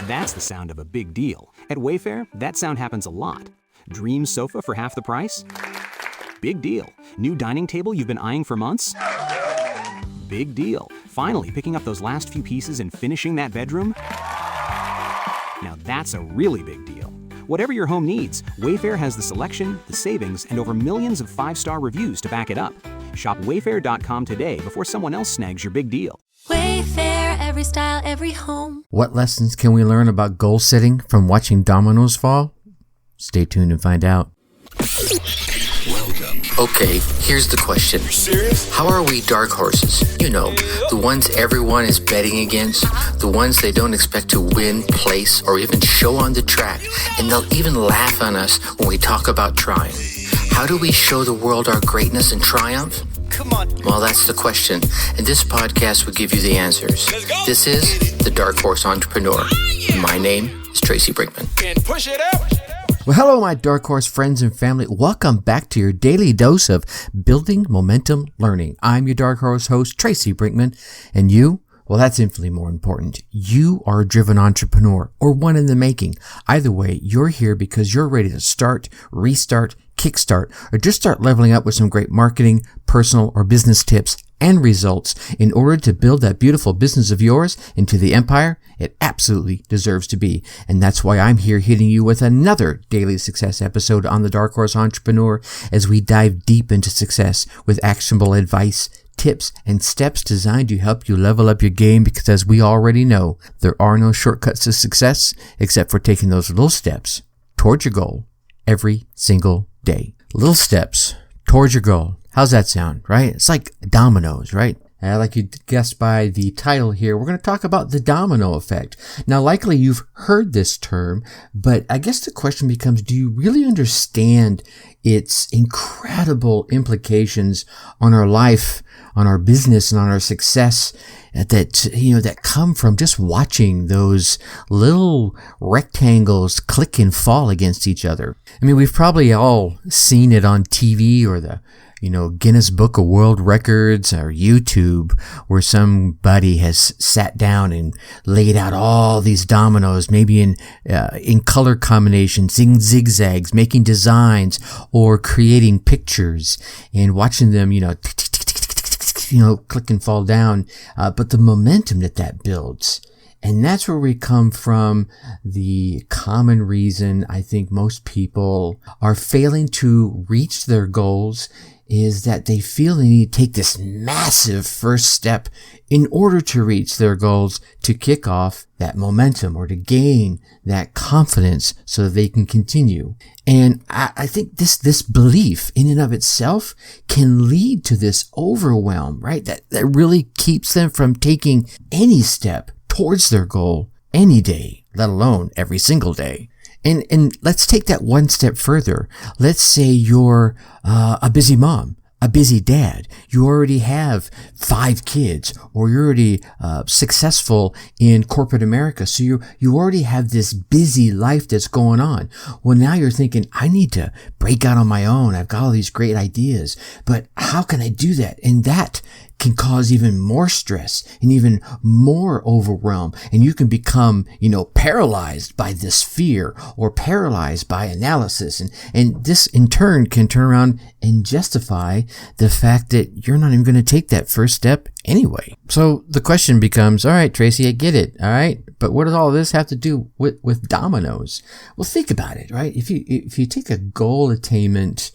That's the sound of a big deal. At Wayfair, that sound happens a lot. Dream sofa for half the price? Big deal. New dining table you've been eyeing for months? Big deal. Finally picking up those last few pieces and finishing that bedroom? Now that's a really big deal. Whatever your home needs, Wayfair has the selection, the savings, and over millions of 5-star reviews to back it up. Shop Wayfair.com today before someone else snags your big deal. Wayfair, every style, every home. What lessons can we learn about goal setting from watching dominoes fall? Stay tuned and find out. Welcome. Okay, here's the question. You serious? How are we dark horses? You know, the ones everyone is betting against, the ones they don't expect to win, place, or even show on the track, and they'll even laugh on us when we talk about trying. How do we show the world our greatness and triumph? Come on. Well, that's the question, and this podcast will give you the answers. Let's go. This is The Dark Horse Entrepreneur. My name is Tracy Brinkman. And push it out. Well, hello, my Dark Horse friends and family. Welcome back to your daily dose of building momentum learning. I'm your Dark Horse host, Tracy Brinkman, and you? Well, that's infinitely more important. You are a driven entrepreneur or one in the making. Either way, you're here because you're ready to start, restart, kickstart, or just start leveling up with some great marketing, personal, or business tips and results in order to build that beautiful business of yours into the empire it absolutely deserves to be. And that's why I'm here hitting you with another daily success episode on the Dark Horse Entrepreneur as we dive deep into success with actionable advice, tips, and steps designed to help you level up your game, because as we already know, there are no shortcuts to success except for taking those little steps towards your goal every single day. Little steps towards your goal. How's that sound, right? It's like dominoes, right? Like you guessed by the title here, we're going to talk about the domino effect. Now, likely you've heard this term, but I guess the question becomes, do you really understand its incredible implications on our life, on our business, and on our success that come from just watching those little rectangles click and fall against each other? I mean, we've probably all seen it on TV or the Guinness Book of World Records or YouTube, where somebody has sat down and laid out all these dominoes, maybe in color combinations, in zigzags, making designs or creating pictures and watching them, click and fall down. But the momentum that builds. And that's where we come from. The common reason I think most people are failing to reach their goals is that they feel they need to take this massive first step in order to reach their goals, to kick off that momentum or to gain that confidence so that they can continue. And I think this belief in and of itself can lead to this overwhelm, right? That really keeps them from taking any step towards their goal any day, let alone every single day. And let's take that one step further. Let's say you're a busy mom, a busy dad. You already have 5 kids, or you're already successful in corporate America. So you already have this busy life that's going on. Well, now you're thinking, I need to break out on my own. I've got all these great ideas, but how can I do that? And that can cause even more stress and even more overwhelm. And you can become, paralyzed by this fear or paralyzed by analysis. And this in turn can turn around and justify the fact that you're not even going to take that first step anyway. So the question becomes, all right, Tracy, I get it. All right. But what does all this have to do with dominoes? Well, think about it, right? If you take a goal attainment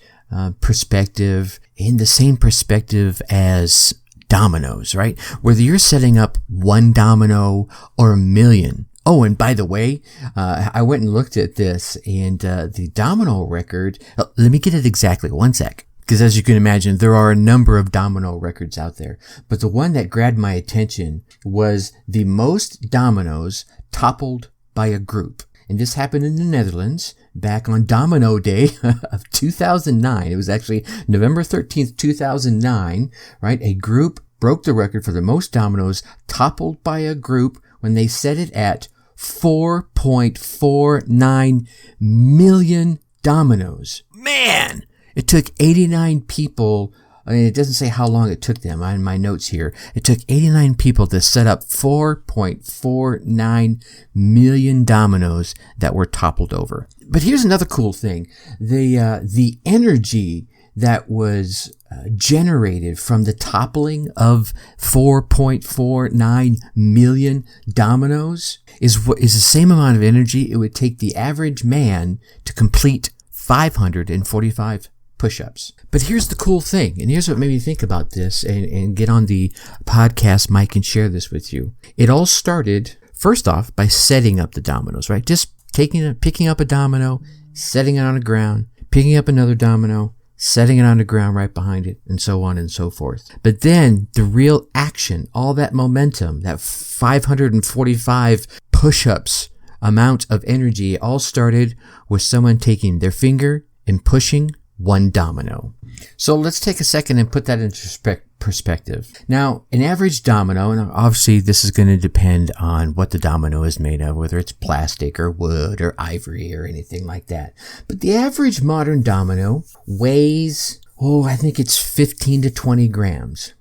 perspective in the same perspective as dominoes, right? Whether you're setting up 1 domino or 1,000,000. Oh, and by the way, I went and looked at this, and the domino record, let me get it exactly, one sec. Because as you can imagine, there are a number of domino records out there. But the one that grabbed my attention was the most dominoes toppled by a group. And this happened in the Netherlands back on Domino Day of 2009. It was actually November 13th, 2009, right? A group broke the record for the most dominoes toppled by a group when they set it at 4.49 million dominoes. Man! It took 89 people I mean, it doesn't say how long it took them. In my notes here, it took 89 people to set up 4.49 million dominoes that were toppled over. But here's another cool thing. The energy that was generated from the toppling of 4.49 million dominoes is the same amount of energy it would take the average man to complete 545 push-ups. But here's the cool thing, and here's what made me think about this and get on the podcast mic and share this with you. It all started, first off, by setting up the dominoes, right? Just picking up a domino, setting it on the ground, picking up another domino, setting it on the ground right behind it, and so on and so forth. But then the real action, all that momentum, that 545 push-ups amount of energy, all started with someone taking their finger and pushing one domino. So let's take a second and put that into perspective. Now, an average domino, and obviously this is going to depend on what the domino is made of, whether it's plastic or wood or ivory or anything like that. But the average modern domino weighs, I think it's 15 to 20 grams.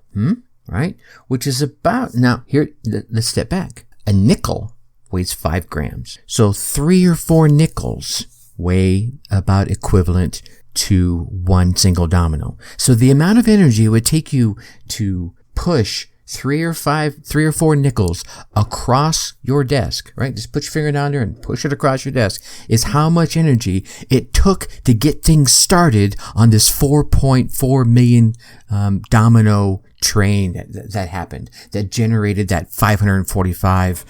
Right? Which is about, now here, let's step back. A nickel weighs 5 grams. So 3 or 4 nickels weigh about equivalent to one single domino. So the amount of energy it would take you to push 3 or 4 nickels across your desk, right? Just put your finger down there and push it across your desk, is how much energy it took to get things started on this 4.4 million domino train that happened, that generated that 545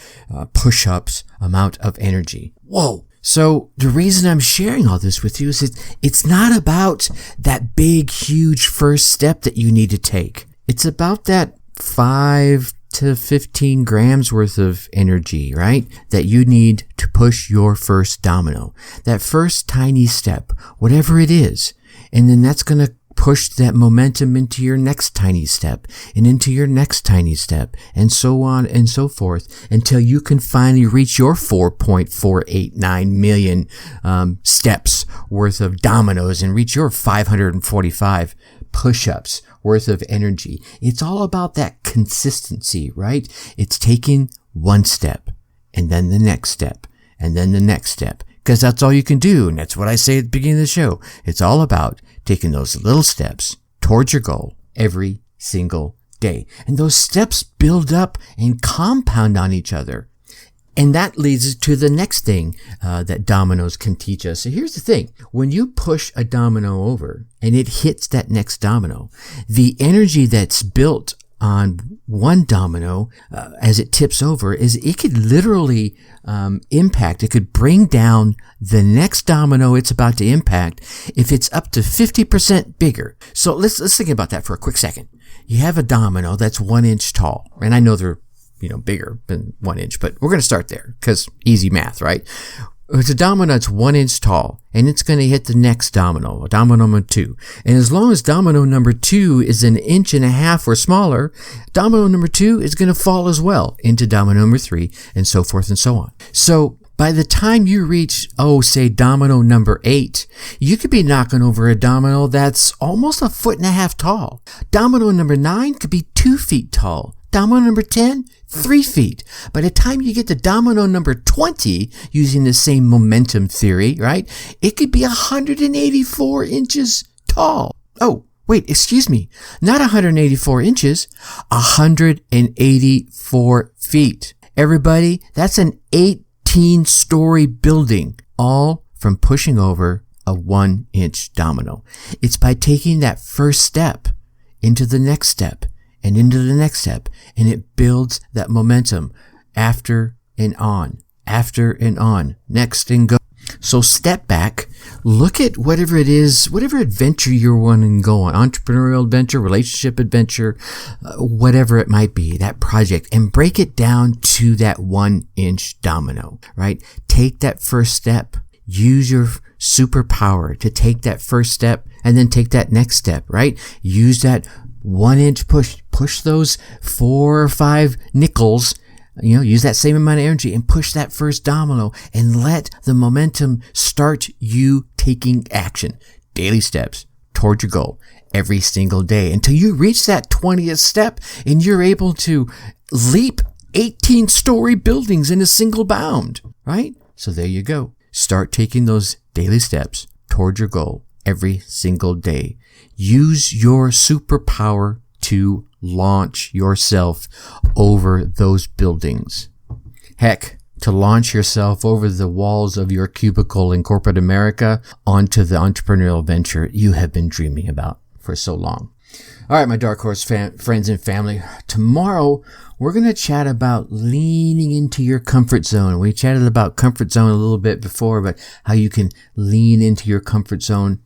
push-ups amount of energy. Whoa! So the reason I'm sharing all this with you is it's not about that big, huge first step that you need to take. It's about that 5 to 15 grams worth of energy, right? That you need to push your first domino. That first tiny step, whatever it is. And then that's going to push that momentum into your next tiny step and into your next tiny step and so on and so forth until you can finally reach your 4.489 million steps worth of dominoes and reach your 545 push-ups worth of energy. It's all about that consistency, right? It's taking one step and then the next step and then the next step, because that's all you can do. And that's what I say at the beginning of the show. It's all about taking those little steps towards your goal every single day. And those steps build up and compound on each other. And that leads us to the next thing that dominoes can teach us. So here's the thing. When you push a domino over and it hits that next domino, the energy that's built on one domino as it tips over is it could literally impact, it could bring down the next domino it's about to impact if it's up to 50% bigger. So let's think about that for a quick second. You have a domino that's 1 inch tall, and I know they're bigger than 1 inch, but we're going to start there because easy math, right? It's a domino that's 1 inch tall, and it's going to hit the next domino number 2. And as long as domino number 2 is 1.5 inches or smaller, domino number 2 is going to fall as well into domino number 3, and so forth and so on. So by the time you reach, say domino number 8, you could be knocking over a domino that's almost 1.5 feet tall. Domino number 9 could be 2 feet tall. Domino number 10, 3 feet. By the time you get to domino number 20, using the same momentum theory, right? It could be 184 inches tall. Oh, wait, excuse me. Not 184 inches, 184 feet. Everybody, that's an 18-story building, all from pushing over a 1 inch domino. It's by taking that first step into the next step and into the next step, and it builds that momentum after and on, next and go. So step back, look at whatever it is, whatever adventure you're wanting to go on, entrepreneurial adventure, relationship adventure, whatever it might be, that project, and break it down to that 1 inch domino, right? Take that first step, use your superpower to take that first step and then take that next step, right? Use that 1 inch push those 4 or 5 nickels, use that same amount of energy and push that first domino and let the momentum start you taking action. Daily steps toward your goal every single day until you reach that 20th step and you're able to leap 18-story buildings in a single bound, right? So there you go. Start taking those daily steps toward your goal every single day. Use your superpower to launch yourself over those buildings. Heck, to launch yourself over the walls of your cubicle in corporate America onto the entrepreneurial venture you have been dreaming about for so long. All right, my Dark Horse friends and family, tomorrow we're going to chat about leaning into your comfort zone. We chatted about comfort zone a little bit before, but how you can lean into your comfort zone,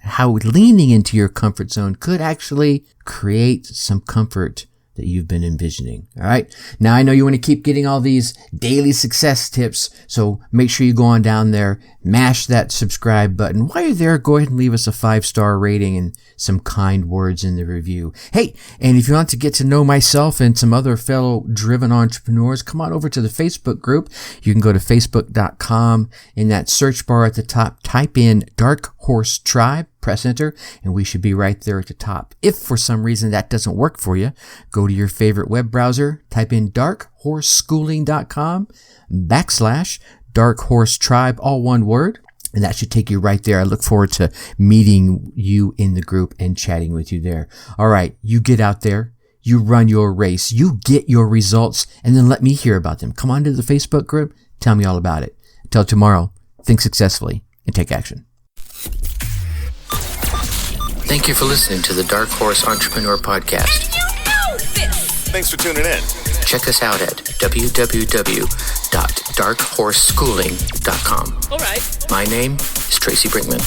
how leaning into your comfort zone could actually create some comfort that you've been envisioning. All right. Now, I know you want to keep getting all these daily success tips, so make sure you go on down there, mash that subscribe button. While you're there, go ahead and leave us a 5-star rating and some kind words in the review. Hey, and if you want to get to know myself and some other fellow driven entrepreneurs, come on over to the Facebook group. You can go to facebook.com. In that search bar at the top, type in Dark Horse Tribe, press enter, and we should be right there at the top. If for some reason that doesn't work for you, go to your favorite web browser, type in darkhorseschooling.com/Dark Horse Tribe, all one word, and that should take you right there. I look forward to meeting you in the group and chatting with you there. All right, you get out there, you run your race, you get your results, and then let me hear about them. Come on to the Facebook group, tell me all about it. Until tomorrow, think successfully and take action. Thank you for listening to the Dark Horse Entrepreneur Podcast. Thanks for tuning in. Check us out at www.darkhorseschooling.com. All right. My name is Tracy Brinkman.